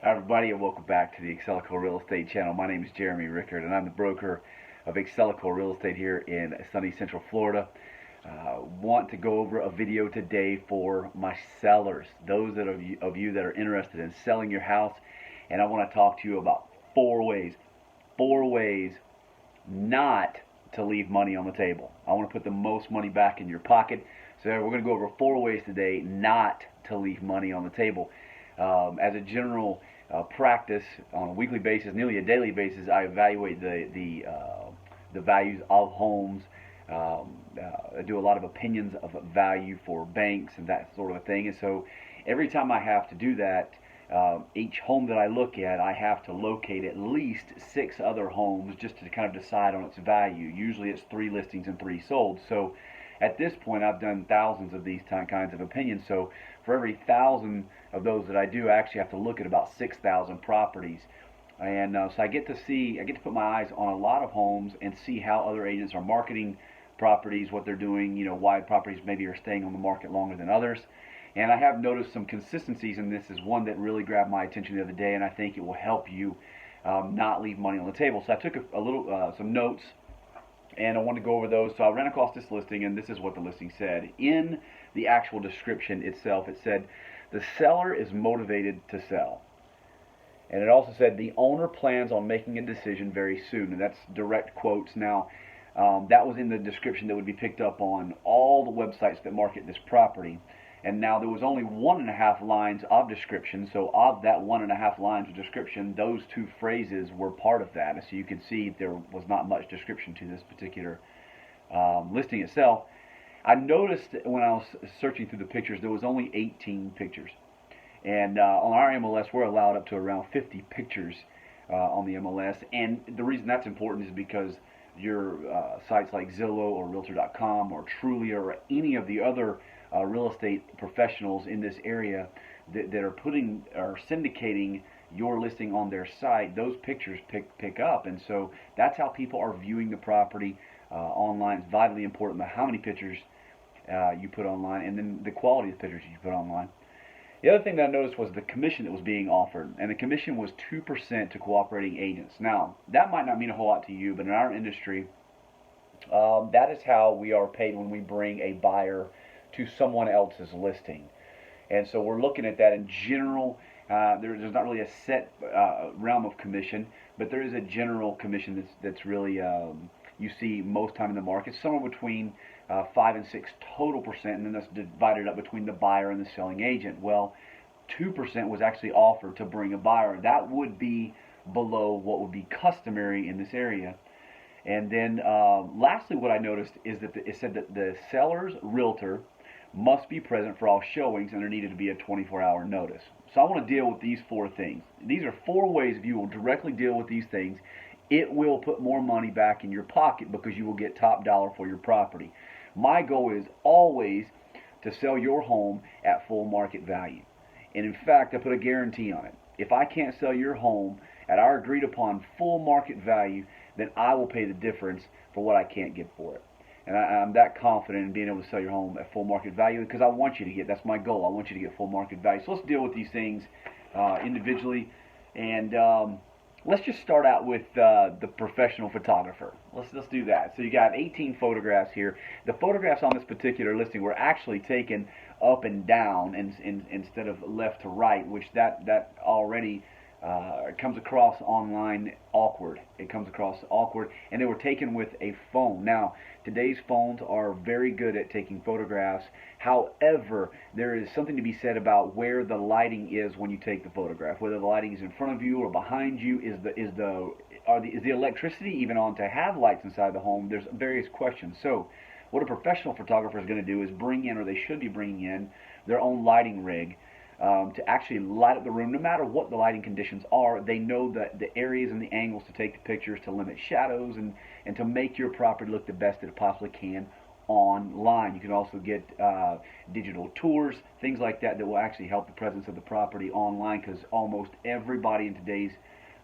Hi everybody, and welcome back to the Excellecore Real Estate channel. My name is Jeremy Rickard, and I'm the broker of Excellecore Real Estate here in sunny Central Florida. Want to go over a video today for my sellers, those of you that are interested in selling your house, and I want to talk to you about four ways not to leave money on the table. I want to put the most money back in your pocket. So we're going to go over four ways today not to leave money on the table. As a general practice on a weekly basis, nearly a daily basis, I evaluate the values of homes. I do a lot of opinions of value for banks and that sort of a thing. And so every time I have to do that, each home that I look at, I have to locate at least 6 other homes just to kind of decide on its value. Usually it's 3 listings and 3 sold. So at this point, I've done thousands of these kinds of opinions. So for every 1,000 of those that I do, I actually have to look at about 6,000 properties. And so I get to put my eyes on a lot of homes and see how other agents are marketing properties, what they're doing, why properties maybe are staying on the market longer than others. And I have noticed some consistencies, and this is one that really grabbed my attention the other day, and I think it will help you not leave money on the table. So I took some notes, and I want to go over those. So I ran across this listing, and this is what the listing said. In the actual description itself, it said, the seller is motivated to sell. And it also said, the owner plans on making a decision very soon. And that's direct quotes. Now, that was in the description that would be picked up on all the websites that market this property. And now there was only 1.5 lines of description. So of that 1.5 lines of description, those 2 phrases were part of that. And so you can see there was not much description to this particular listing itself. I noticed when I was searching through the pictures, there was only 18 pictures. And on our MLS, we're allowed up to around 50 pictures on the MLS. And the reason that's important is because your sites like Zillow or Realtor.com or Trulia or any of the other real estate professionals in this area that are syndicating your listing on their site, those pictures pick up. And so that's how people are viewing the property online. It's vitally important how many pictures you put online, and then the quality of the pictures you put online. The other thing that I noticed was the commission that was being offered, and the commission was 2% to cooperating agents. Now, that might not mean a whole lot to you, but in our industry, that is how we are paid when we bring a buyer to someone else's listing. And so we're looking at that in general. There's not really a set realm of commission, but there is a general commission that's really you see most time in the market, somewhere between 5 and 6 total percent, and then that's divided up between the buyer and the selling agent. Well, 2% was actually offered to bring a buyer. That would be below what would be customary in this area. And then lastly, what I noticed is that it said that the seller's realtor must be present for all showings, and there needed to be a 24-hour notice. So I want to deal with these 4 things. These are 4 ways if you will directly deal with these things, it will put more money back in your pocket because you will get top dollar for your property. My goal is always to sell your home at full market value. And in fact, I put a guarantee on it. If I can't sell your home at our agreed upon full market value, then I will pay the difference for what I can't get for it. And I'm that confident in being able to sell your home at full market value because I want you to get, that's my goal, I want you to get full market value. So let's deal with these things individually. And let's just start out with the professional photographer. Let's do that. So you got 18 photographs here. The photographs on this particular listing were actually taken up and down instead of left to right, which that already comes across online awkward. It comes across awkward, and they were taken with a phone. Now, today's phones are very good at taking photographs. However, there is something to be said about where the lighting is when you take the photograph. Whether the lighting is in front of you or behind you, is the electricity even on to have lights inside the home? There's various questions. So, what a professional photographer is going to do is bring in, or they should be bringing in, their own lighting rig. To actually light up the room, no matter what the lighting conditions are. They know the areas and the angles to take the pictures, to limit shadows, and to make your property look the best that it possibly can online. You can also get digital tours, things like that will actually help the presence of the property online, because almost everybody in today's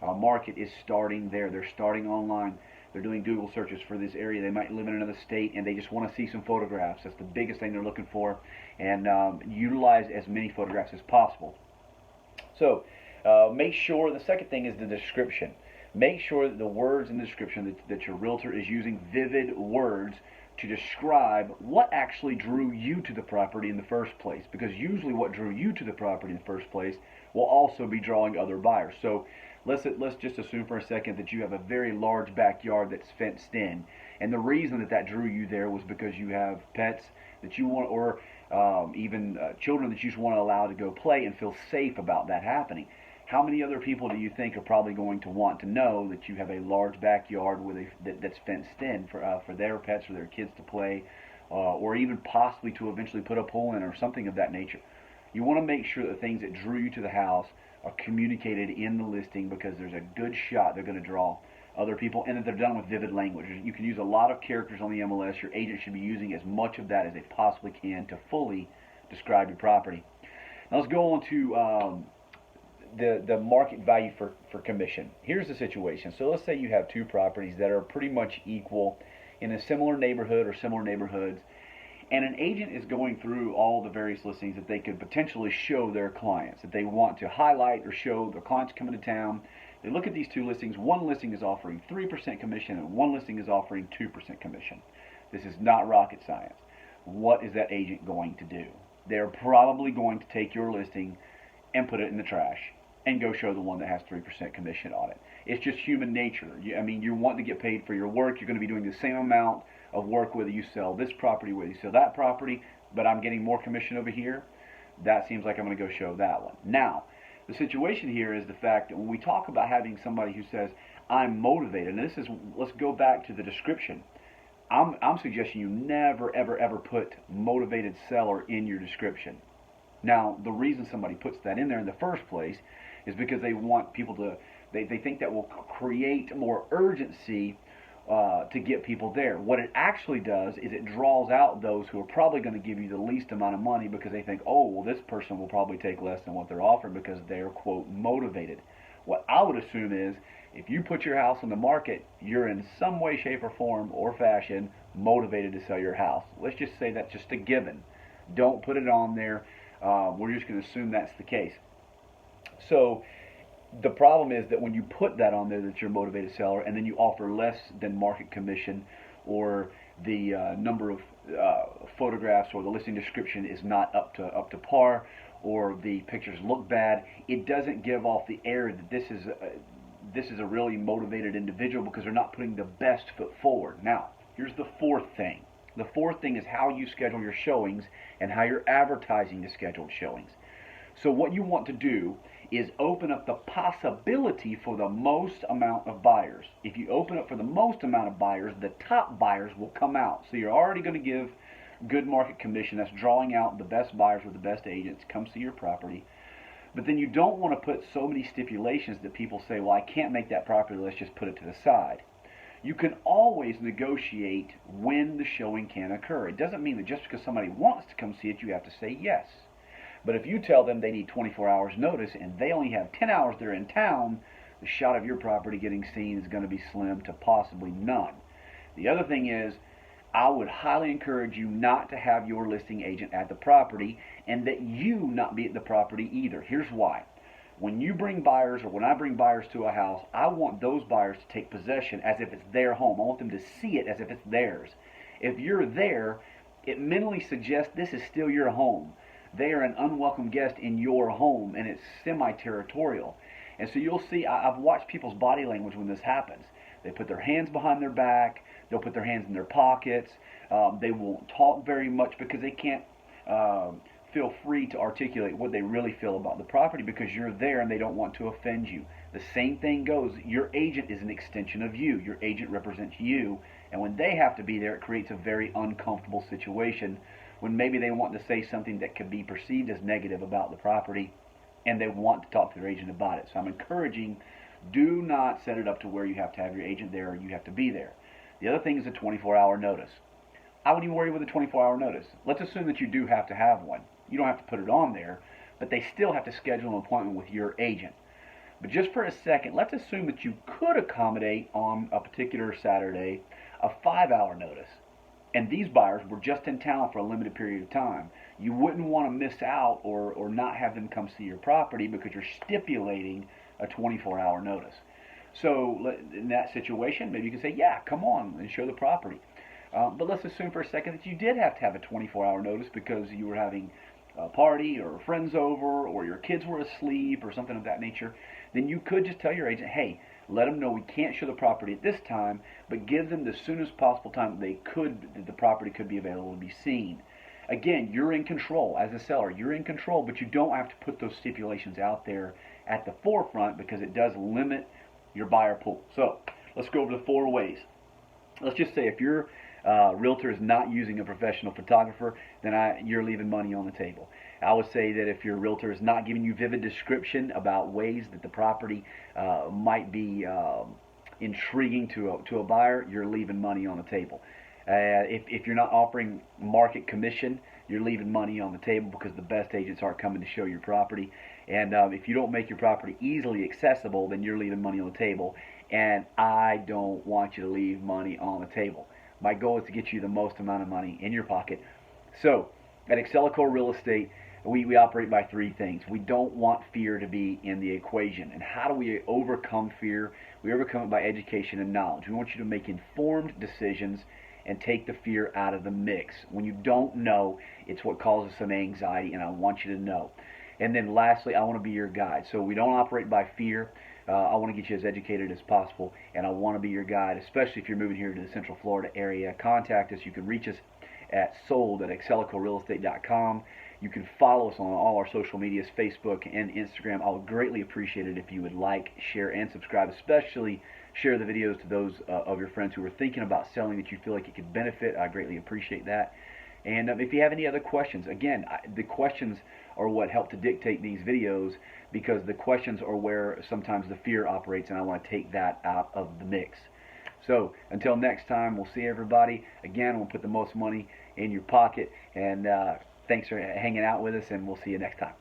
market is starting there. They're starting online. They're doing Google searches for this area. They might live in another state and they just want to see some photographs. That's the biggest thing they're looking for. And utilize as many photographs as possible. So Make sure, the second thing is the description. Make sure that the words in the description that your realtor is using vivid words to describe what actually drew you to the property in the first place. Because usually what drew you to the property in the first place will also be drawing other buyers. So let's just assume for a second that you have a very large backyard that's fenced in, and the reason that drew you there was because you have pets that you want, or even children that you just want to allow to go play and feel safe about that happening. How many other people do you think are probably going to want to know that you have a large backyard that's fenced in for their pets or their kids to play, or even possibly to eventually put a pool in or something of that nature? You want to make sure that the things that drew you to the house are communicated in the listing, because there's a good shot they're going to draw other people, and that they're done with vivid language. You can use a lot of characters on the MLS. Your agent should be using as much of that as they possibly can to fully describe your property. Now let's go on to the market value for commission. Here's the situation. So let's say you have two properties that are pretty much equal in a similar neighborhood or similar neighborhoods, and an agent is going through all the various listings that they could potentially show their clients, that they want to highlight or show their clients coming to town. They look at these two listings. One listing is offering 3% commission and one listing is offering 2% commission. This is not rocket science. What is that agent going to do? They're probably going to take your listing and put it in the trash and go show the one that has 3% commission on it. It's just human nature. I mean, you want to get paid for your work. You're going to be doing the same amount of work whether you sell this property, whether you sell that property, but I'm getting more commission over here. That seems like I'm going to go show that one. Now, the situation here is the fact that when we talk about having somebody who says, I'm motivated, and this is, let's go back to the description. I'm suggesting you never, ever, ever put motivated seller in your description. Now, the reason somebody puts that in there in the first place is because they want people to, they think that will create more urgency to get people there. What it actually does is it draws out those who are probably going to give you the least amount of money, because they think, oh, well, this person will probably take less than what they're offering because they're, quote, motivated. What I would assume is if you put your house on the market, you're in some way, shape, or form or fashion motivated to sell your house. Let's just say that's just a given. Don't put it on there. We're just going to assume that's the case. So the problem is that when you put that on there, that you're a motivated seller, and then you offer less than market commission, or the number of photographs or the listing description is not up to par, or the pictures look bad, it doesn't give off the air that this is a really motivated individual, because they're not putting the best foot forward. Now, here's the fourth thing. The fourth thing is how you schedule your showings and how you're advertising the scheduled showings. So what you want to do is open up the possibility for the most amount of buyers. If you open up for the most amount of buyers, the top buyers will come out. So you're already going to give good market commission. That's drawing out the best buyers with the best agents, come see your property. But then you don't want to put so many stipulations that people say, well, I can't make that property, let's just put it to the side. You can always negotiate when the showing can occur. It doesn't mean that just because somebody wants to come see it, you have to say yes. But if you tell them they need 24 hours notice and they only have 10 hours they're in town, the shot of your property getting seen is going to be slim to possibly none. The other thing is, I would highly encourage you not to have your listing agent at the property, and that you not be at the property either. Here's why. When you bring buyers, or when I bring buyers to a house, I want those buyers to take possession as if it's their home. I want them to see it as if it's theirs. If you're there, it mentally suggests this is still your home. They are an unwelcome guest in your home, and it's semi-territorial. And so you'll see, I've watched people's body language when this happens. They put their hands behind their back, they'll put their hands in their pockets, they won't talk very much because they can't feel free to articulate what they really feel about the property, because you're there and they don't want to offend you. The same thing goes, your agent is an extension of you. Your agent represents you, and when they have to be there, it creates a very uncomfortable situation when maybe they want to say something that could be perceived as negative about the property, and they want to talk to their agent about it. So I'm encouraging, do not set it up to where you have to have your agent there or you have to be there. The other thing is a 24-hour notice. I wouldn't even worry with a 24-hour notice. Let's assume that you do have to have one. You don't have to put it on there, but they still have to schedule an appointment with your agent. But just for a second, let's assume that you could accommodate on a particular Saturday a 5-hour notice. and these buyers were just in town for a limited period of time, you wouldn't want to miss out or not have them come see your property because you're stipulating a 24-hour notice. So in that situation, maybe you can say, yeah, come on and show the property. But let's assume for a second that you did have to have a 24-hour notice because you were having a party or friends over or your kids were asleep or something of that nature. Then you could just tell your agent, hey, let them know we can't show the property at this time, but give them the soonest possible time that the property could be available to be seen. Again, you're in control as a seller. You're in control, but you don't have to put those stipulations out there at the forefront because it does limit your buyer pool. So let's go over the 4 ways. Let's just say if your realtor is not using a professional photographer, then you're leaving money on the table. I would say that if your realtor is not giving you vivid description about ways that the property might be intriguing to a buyer, you're leaving money on the table. If you're not offering market commission, you're leaving money on the table because the best agents aren't coming to show your property. And if you don't make your property easily accessible, then you're leaving money on the table. And I don't want you to leave money on the table. My goal is to get you the most amount of money in your pocket. So at Excellecore Real Estate, we operate by 3 things. We don't want fear to be in the equation. And how do we overcome fear? We overcome it by education and knowledge. We want you to make informed decisions and take the fear out of the mix. When you don't know, it's what causes some anxiety, and I want you to know. And then lastly, I want to be your guide. So we don't operate by fear. I want to get you as educated as possible, and I want to be your guide, especially if you're moving here to the Central Florida area. Contact us. You can reach us at sold@excellecorerealestate.com. You can follow us on all our social medias, Facebook and Instagram. I would greatly appreciate it if you would like, share, and subscribe, especially share the videos to those of your friends who are thinking about selling that you feel like it could benefit. I greatly appreciate that. And if you have any other questions, again, the questions are what help to dictate these videos because the questions are where sometimes the fear operates, and I want to take that out of the mix. So until next time, we'll see everybody. Again, we'll put the most money in your pocket, and thanks for hanging out with us, and we'll see you next time.